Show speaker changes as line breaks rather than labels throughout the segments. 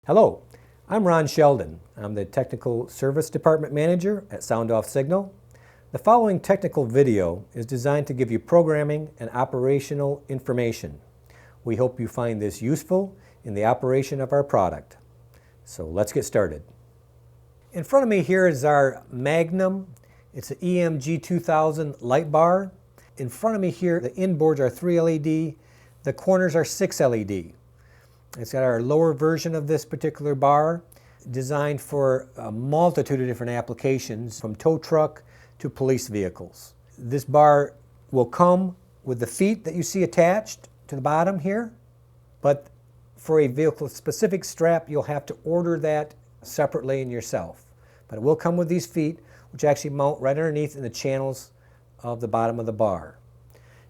Hello, I'm Ron Sheldon. I'm the Technical Service Department Manager at Sound Off Signal. The following technical video is designed to give you programming and operational information. We hope you find this useful in the operation of our product. So let's get started. In front of me here is our Magnum. It's an EMG 2000 light bar. In front of me here, the inboards are 3 LED, the corners are 6 LED. It's got our lower version of this particular bar, designed for a multitude of different applications, from tow truck to police vehicles. This bar will come with the feet that you see attached to the bottom here, but for a vehicle-specific strap, you'll have to order that separately in yourself. But it will come with these feet, which actually mount right underneath in the channels of the bottom of the bar.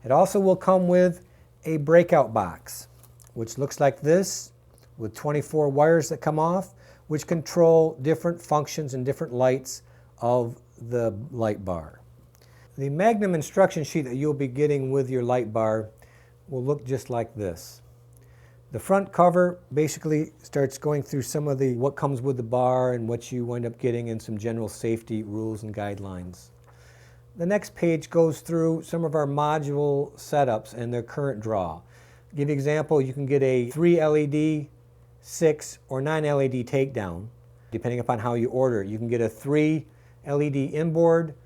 It also will come with a breakout box, which looks like this, with 24 wires that come off, which control different functions and different lights of the light bar. The Magnum instruction sheet that you'll be getting with your light bar will look just like this. The front cover basically starts going through some of what comes with the bar and what you wind up getting, and some general safety rules and guidelines. The next page goes through some of our module setups and their current draw. To give you an example, you can get a 3 LED, 6 or 9 LED takedown, depending upon how you order it. You can get a 3 LED inboard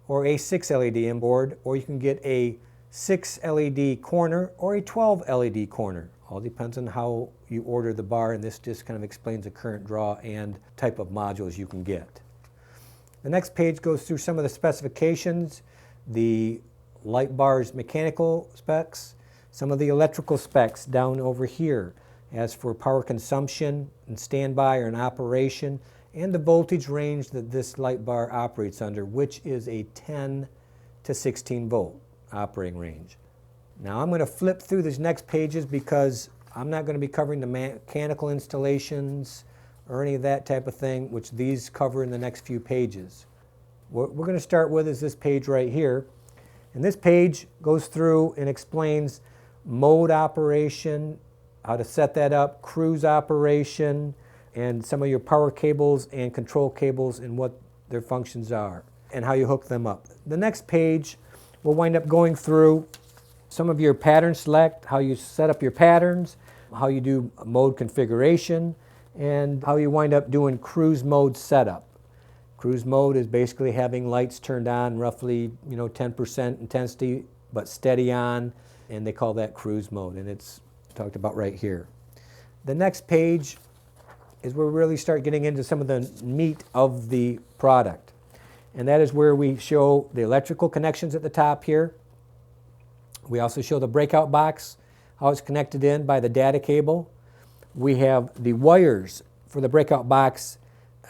or a 6 LED inboard, or you can get a 6 LED corner or a 12 LED corner. All depends on how you order the bar, and this just kind of explains the current draw and type of modules you can get. The next page goes through some of the specifications, the light bar's mechanical specs, some of the electrical specs down over here, as for power consumption and standby or an operation, and the voltage range that this light bar operates under, which is a 10 to 16 volt operating range. Now I'm going to flip through these next pages because I'm not going to be covering the mechanical installations or any of that type of thing, which these cover in the next few pages. What we're going to start with is this page right here. And this page goes through and explains mode operation, how to set that up, cruise operation, and some of your power cables and control cables and what their functions are, and how you hook them up. The next page will wind up going through some of your pattern select, how you set up your patterns, how you do mode configuration, and how you wind up doing cruise mode setup. Cruise mode is basically having lights turned on roughly 10% intensity, but steady on, and they call that cruise mode, and it's talked about right here. The next page is where we really start getting into some of the meat of the product, and that is where we show the electrical connections at the top here. We also show the breakout box, how it's connected in by the data cable. We have the wires for the breakout box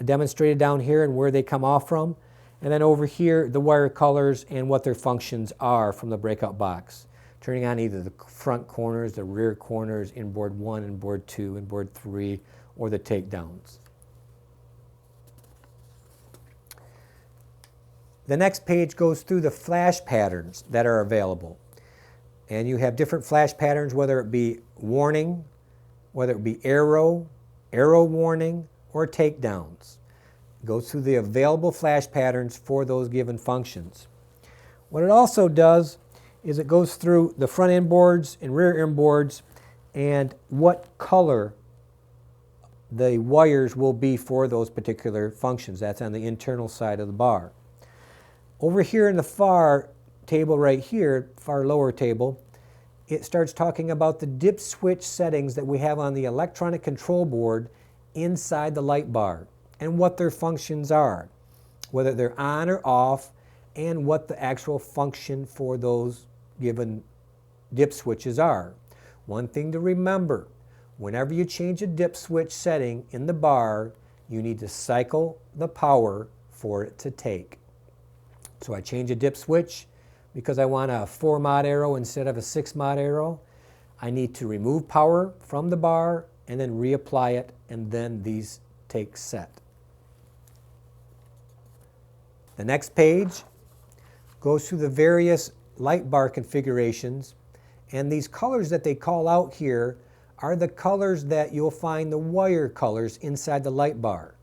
demonstrated down here and where they come off from, and then over here the wire colors and what their functions are from the breakout box, turning on either the front corners, the rear corners, inboard 1, inboard 2, inboard 3, or the takedowns. The next page goes through the flash patterns that are available. And you have different flash patterns, whether it be warning, whether it be arrow warning, or takedowns. It goes through the available flash patterns for those given functions. What it also does is it goes through the front inboards and rear inboards and what color the wires will be for those particular functions. That's on the internal side of the bar. Over here in the far table right here, far lower table, it starts talking about the dip switch settings that we have on the electronic control board inside the light bar and what their functions are, whether they're on or off, and what the actual function for those given dip switches are. One thing to remember, whenever you change a dip switch setting in the bar, you need to cycle the power for it to take. So I change a dip switch because I want a 4 mod arrow instead of a 6 mod arrow. I need to remove power from the bar and then reapply it, and then these take set. The next page goes through the various light bar configurations, and these colors that they call out here are the colors that you'll find the wire colors inside the light bar,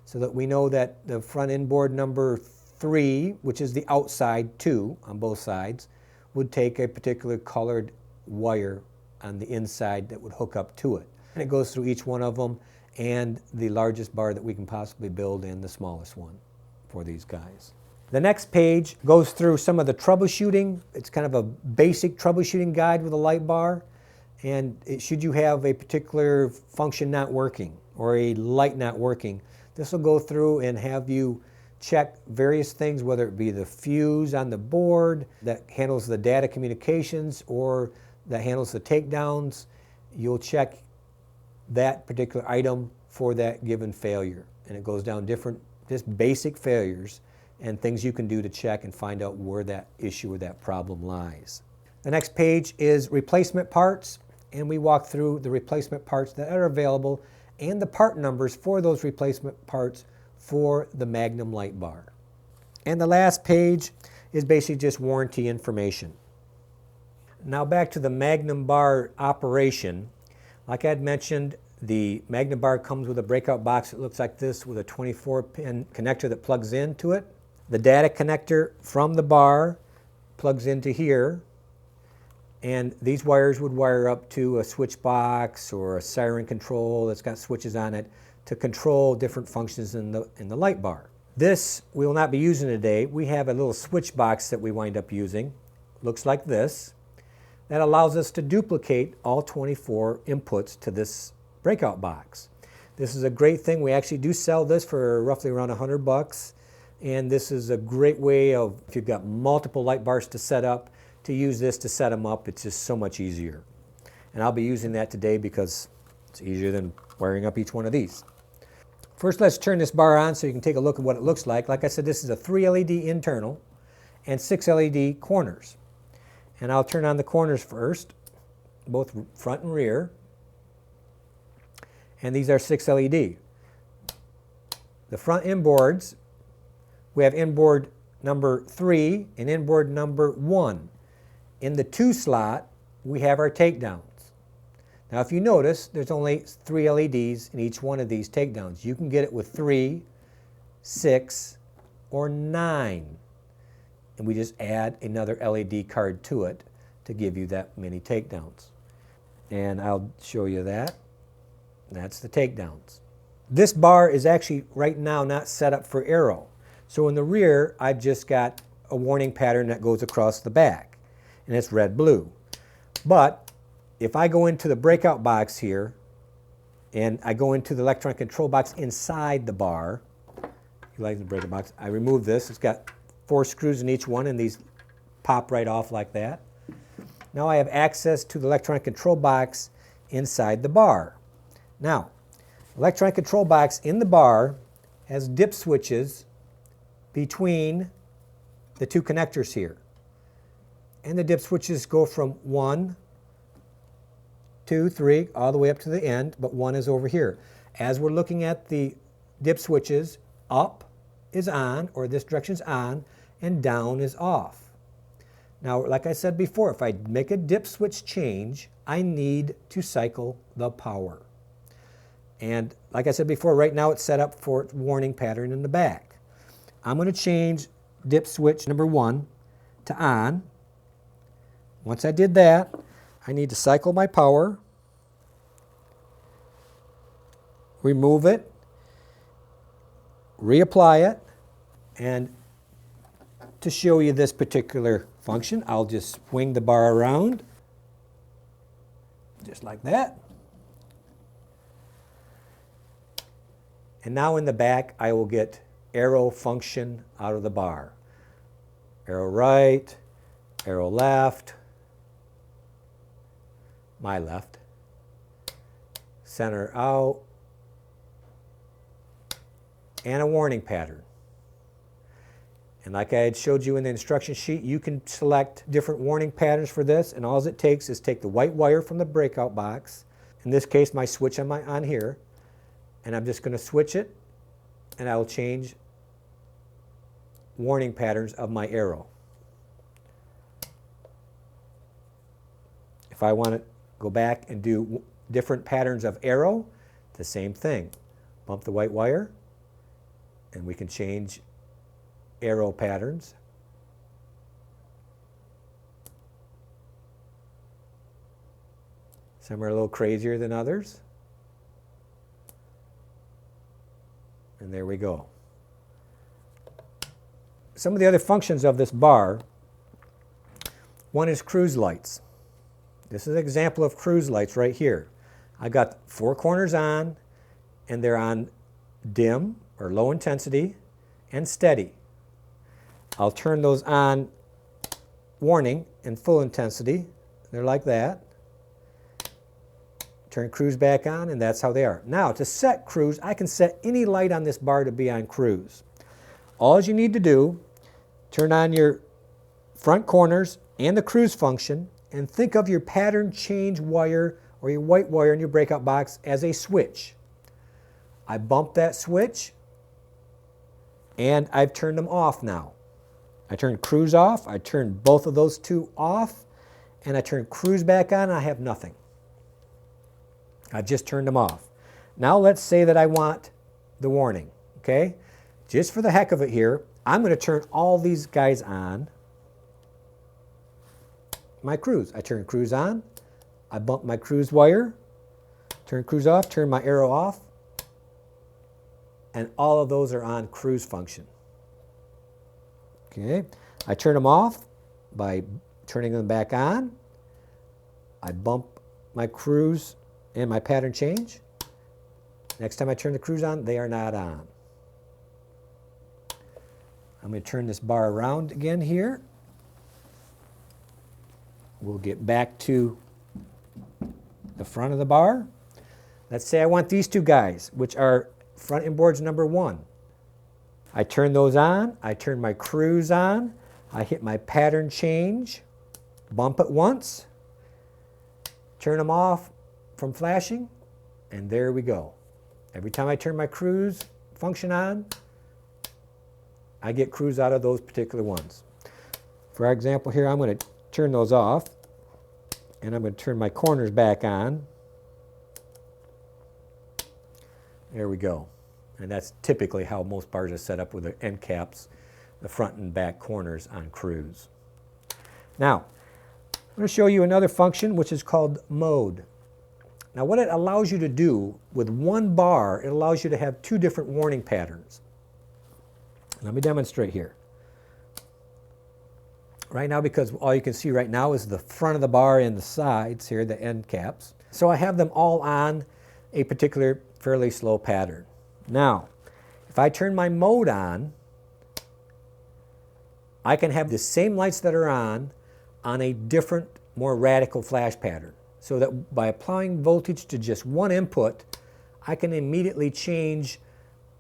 so that we know that the front inboard number 3, which is the outside 2 on both sides, would take a particular colored wire on the inside that would hook up to it. And it goes through each one of them, and the largest bar that we can possibly build and the smallest one for these guys. The next page goes through some of the troubleshooting. It's kind of a basic troubleshooting guide with a light bar. And should you have a particular function not working or a light not working, this will go through and have you check various things, whether it be the fuse on the board that handles the data communications or that handles the takedowns. You'll check that particular item for that given failure. And it goes down different, just basic failures and things you can do to check and find out where that issue or that problem lies. The next page is replacement parts, and we walk through the replacement parts that are available and the part numbers for those replacement parts for the Magnum light bar. And the last page is basically just warranty information. Now back to the Magnum bar operation. Like I had mentioned, the Magnum bar comes with a breakout box that looks like this with a 24-pin connector that plugs into it. The data connector from the bar plugs into here, and these wires would wire up to a switch box or a siren control that's got switches on it to control different functions in the light bar. This we will not be using today. We have a little switch box that we wind up using. Looks like this. That allows us to duplicate all 24 inputs to this breakout box. This is a great thing. We actually do sell this for roughly around $100, and this is a great way of, if you've got multiple light bars to set up, to use this to set them up. It's just so much easier. And I'll be using that today because it's easier than wiring up each one of these. First, let's turn this bar on so you can take a look at what it looks like. Like I said, this is a 3 LED internal and 6 LED corners. And I'll turn on the corners first, both front and rear. And these are 6 LED. The front inboards, we have inboard number 3 and inboard number 1. In the 2 slot, we have our takedowns. Now if you notice, there's only 3 LEDs in each one of these takedowns. You can get it with 3, 6, or 9. And we just add another LED card to it to give you that many takedowns. And I'll show you that. That's the takedowns. This bar is actually right now not set up for arrow. So in the rear, I've just got a warning pattern that goes across the back, and it's red-blue. But if I go into the breakout box here, and I go into the electronic control box inside the bar, you like the breakout box, I remove this. It's got 4 screws in each one, and these pop right off like that. Now I have access to the electronic control box inside the bar. Now, electronic control box in the bar has dip switches between the 2 connectors here. And the dip switches go from 1, 2, 3, all the way up to the end, but 1 is over here. As we're looking at the dip switches, up is on, or this direction is on, and down is off. Now, like I said before, if I make a dip switch change, I need to cycle the power. And like I said before, right now it's set up for warning pattern in the back. I'm going to change dip switch number 1 to on. Once I did that, I need to cycle my power, remove it, reapply it, and to show you this particular function, I'll just swing the bar around, just like that. And now in the back, I will get arrow function out of the bar. Arrow right, arrow left, my left, center out, and a warning pattern. And like I had showed you in the instruction sheet, you can select different warning patterns for this, and all it takes is take the white wire from the breakout box, in this case my switch on here, and I'm just going to switch it, and I will change warning patterns of my arrow. If I want to go back and do different patterns of arrow, the same thing. Bump the white wire, and we can change arrow patterns. Some are a little crazier than others. And there we go. Some of the other functions of this bar, one is cruise lights. This is an example of cruise lights right here. I got 4 corners on, and they're on dim or low intensity and steady. I'll turn those on warning and full intensity. They're like that. Turn cruise back on, and that's how they are. Now, to set cruise, I can set any light on this bar to be on cruise. All you need to do, turn on your front corners and the cruise function, and think of your pattern change wire or your white wire in your breakout box as a switch. I bump that switch, and I've turned them off now. I turn cruise off, I turn both of those two off, and I turn cruise back on, and I have nothing. I've just turned them off. Now let's say that I want the warning, okay? Just for the heck of it here, I'm going to turn all these guys on. My cruise. I turn cruise on, I bump my cruise wire, turn cruise off, turn my arrow off, and all of those are on cruise function. Okay, I turn them off by turning them back on. I bump my cruise and my pattern change. Next time I turn the cruise on, they are not on. I'm going to turn this bar around again here. We'll get back to the front of the bar. Let's say I want these two guys, which are front inboards number 1. I turn those on, I turn my cruise on, I hit my pattern change, bump it once, turn them off from flashing, and there we go. Every time I turn my cruise function on, I get cruise out of those particular ones. For example here, I'm going to turn those off, and I'm going to turn my corners back on. There we go. And that's typically how most bars are set up with the end caps, the front and back corners on cruise. Now, I'm going to show you another function which is called mode. Now what it allows you to do with one bar, it allows you to have 2 different warning patterns. Let me demonstrate here. Right now, because all you can see right now is the front of the bar and the sides here, the end caps. So I have them all on a particular fairly slow pattern. Now, if I turn my mode on, I can have the same lights that are on a different, more radical flash pattern. So that by applying voltage to just one input, I can immediately change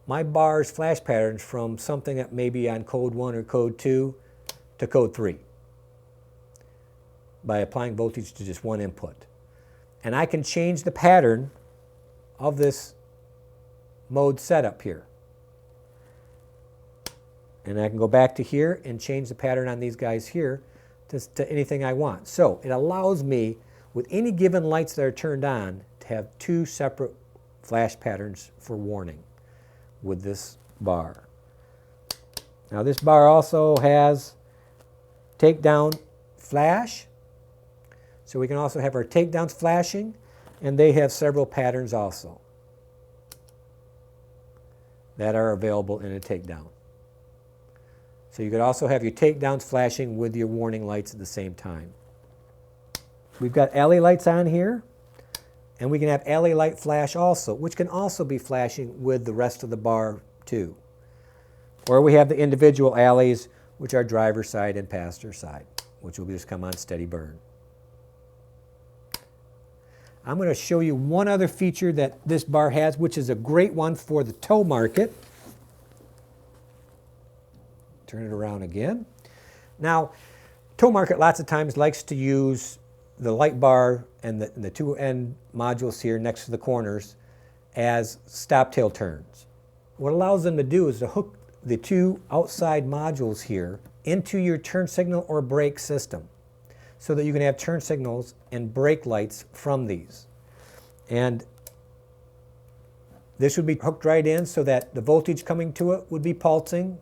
my bar's flash patterns from something that may be on code 1 or code 2 to code 3 by applying voltage to just one input. And I can change the pattern of this mode setup here. And I can go back to here and change the pattern on these guys here to anything I want. So it allows me, with any given lights that are turned on, to have 2 separate flash patterns for warning with this bar. Now this bar also has takedown flash. So we can also have our takedowns flashing, and they have several patterns also that are available in a takedown. So you could also have your takedowns flashing with your warning lights at the same time. We've got alley lights on here, and we can have alley light flash also, which can also be flashing with the rest of the bar too. Or we have the individual alleys, which are driver side and passenger side, which will just come on steady burn. I'm going to show you one other feature that this bar has, which is a great one for the tow market. Turn it around again. Now, tow market lots of times likes to use the light bar and the 2 end modules here next to the corners as stop tail turns. What allows them to do is to hook the 2 outside modules here into your turn signal or brake system, so that you can have turn signals and brake lights from these. And this would be hooked right in so that the voltage coming to it would be pulsing,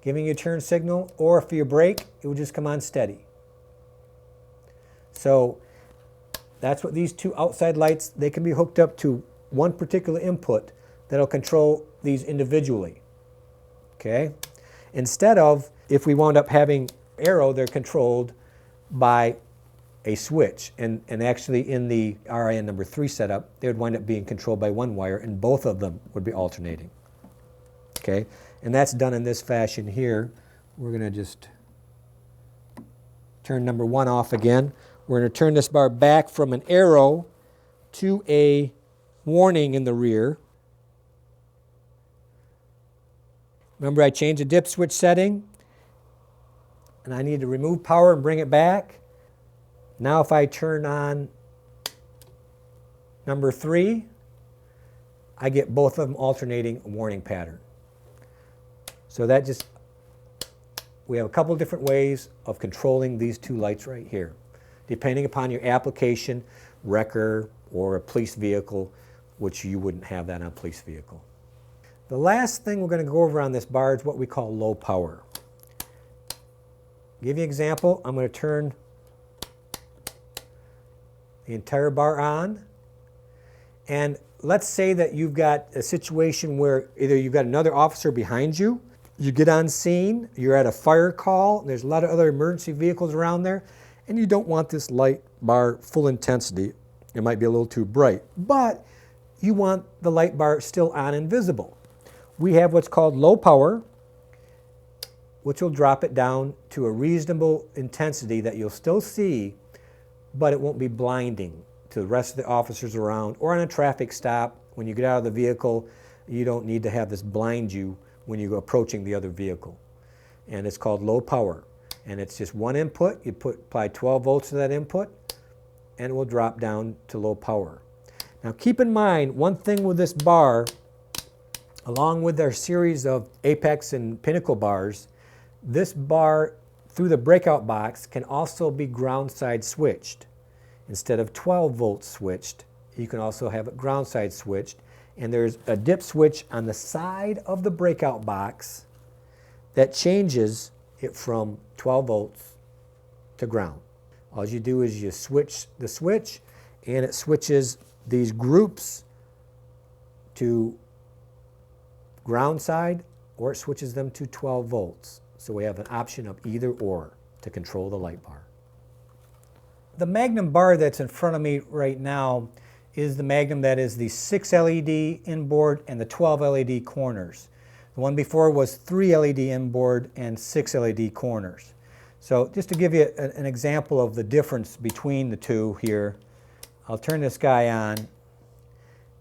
giving you a turn signal, or if you brake, it would just come on steady. So that's what these two outside lights, they can be hooked up to one particular input that'll control these individually. Okay? Instead of, if we wound up having arrow, they're controlled by a switch. And actually in the RIN number 3 setup, they would wind up being controlled by one wire and both of them would be alternating. Okay? And that's done in this fashion here. We're going to just turn number 1 off again. We're going to turn this bar back from an arrow to a warning in the rear. Remember, I changed the dip switch setting, and I need to remove power and bring it back. Now if I turn on number 3, I get both of them alternating a warning pattern. So that just, we have a couple different ways of controlling these two lights right here, depending upon your application, wrecker, or a police vehicle, which you wouldn't have that on a police vehicle. The last thing we're going to go over on this bar is what we call low power. Give you an example. I'm going to turn the entire bar on. And let's say that you've got a situation where either you've got another officer behind you, you get on scene, you're at a fire call, and there's a lot of other emergency vehicles around there, and you don't want this light bar full intensity. It might be a little too bright, but you want the light bar still on and visible. We have what's called low power, which will drop it down to a reasonable intensity that you'll still see, but it won't be blinding to the rest of the officers around, or on a traffic stop. When you get out of the vehicle, you don't need to have this blind you when you're approaching the other vehicle. And it's called low power. And it's just one input. You apply 12 volts to that input, and it will drop down to low power. Now keep in mind, one thing with this bar, along with our series of Apex and Pinnacle bars, this bar through the breakout box can also be ground side switched. Instead of 12 volts switched, you can also have it ground side switched. And there's a dip switch on the side of the breakout box that changes it from 12 volts to ground. All you do is you switch the switch, and it switches these groups to ground side, or it switches them to 12 volts. So we have an option of either or to control the light bar. The Magnum bar that's in front of me right now is the Magnum that is the 6 LED inboard and the 12 LED corners. The one before was 3 LED inboard and 6 LED corners. So just to give you an example of the difference between the two here, I'll turn this guy on,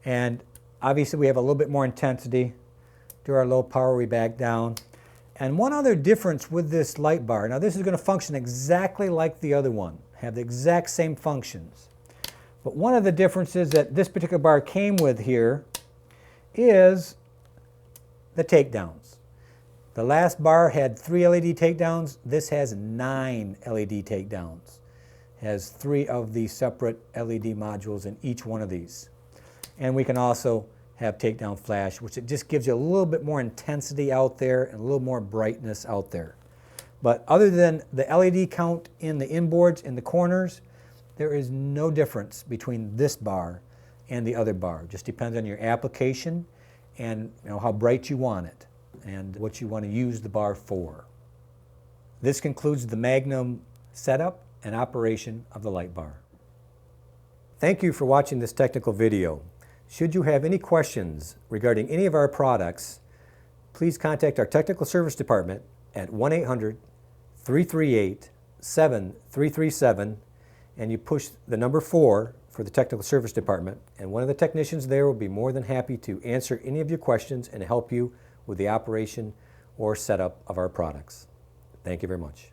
and obviously we have a little bit more intensity. Do our low power, we back down. And one other difference with this light bar, now this is going to function exactly like the other one, have the exact same functions. But one of the differences that this particular bar came with here is the takedowns. The last bar had 3 LED takedowns. This has 9 LED takedowns. It has 3 of the separate LED modules in each one of these. And we can also have takedown flash, which it just gives you a little bit more intensity out there and a little more brightness out there. But other than the LED count in the inboards in the corners, there is no difference between this bar and the other bar. It just depends on your application and how bright you want it and what you want to use the bar for. This concludes the Magnum setup and operation of the light bar. Thank you for watching this technical video. Should you have any questions regarding any of our products, please contact our technical service department at 1-800-338-7337, and you push the number 4 for the technical service department, and one of the technicians there will be more than happy to answer any of your questions and help you with the operation or setup of our products. Thank you very much.